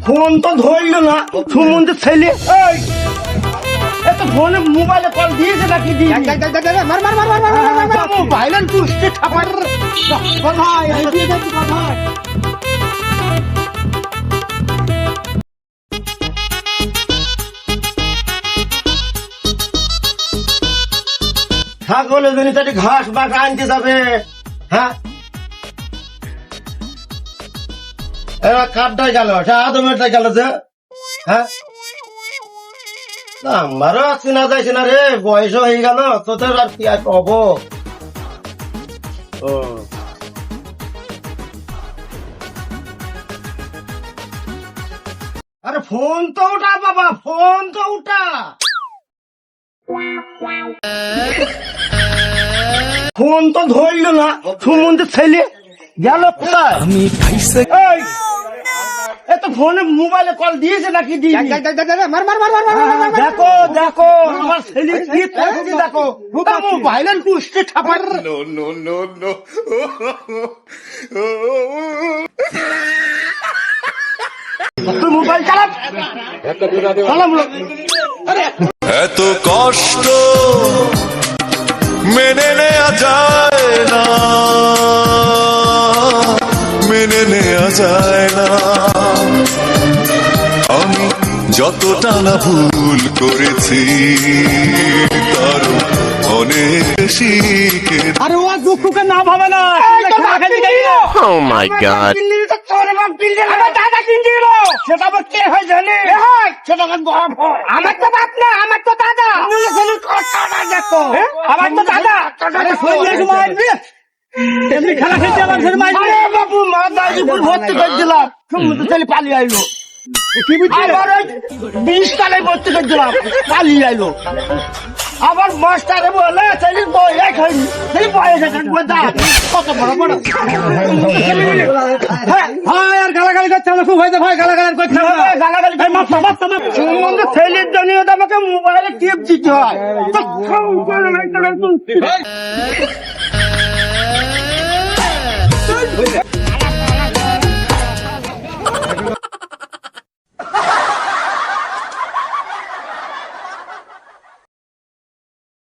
Phone তো ধরলো না সুমন্ত ছেলে। এই এত ফোনে মোবাইলে কল দিয়েছে নাকি দিয়ে মোবাইলের পুষতে খাবার ছাগলের জন্য তাটি ঘাস বা আনতে যাবে। হ্যাঁ এবার কাঠটাই গেল আদমেরটাই গেল যে। হ্যাঁ আমারও আসছি না যাইছি না রে, বয়স হয়ে গেল তোদের আর কি আর হব। আরে ফোন তো উঠা বাবা, ফোন তো উঠা। ফোন তো ধরলো না সুমন্ত ছেলে গেল কোথায়? এই, এত ফোনে মোবাইলে কল দিয়েছে নাকি দিয়ে দেখো দেখো আমার ছেলে কি করছে দেখো, মোবাইলের পুষতে খাবার তুই মোবাইল চালাম এত কষ্ট মেনে নেওয়া যায় না, মেনে নেওয়া যায় না। আমি যতটা না ভুল করেছি তার অনেক বেশি। আরে ও দুঃখকে না ভাবে না। Oh my God! দাদা কিনতে গেল সেটা আবার কে হয় জানে? সেটা আমার তো বাপ না, আমার তো দাদা। দেখো আমার তো দাদা। এমনি খেলা খেলতে আমার ঘরে মারবে বাবু, মা দাইপুর ভর্তি করে দিলাম, সমুদ্র ছেলে পালিয়ে আইলো। আবার ওই 20 টাকায় ভর্তি করে দিলাম, পালিয়ে আইলো। আবার মাস্টারে বলে ছেলের বয়স হয়নি, ছেলে বয়স কত বড় বড়। ভাই আর গালাগালি করছে না, খুব হয়েছে ভাই, গালাগালি করছে না, গালাগালি সুমন্ত ছেলের জন্য আমাকে মোবাইলে টিপ দিতে হয়।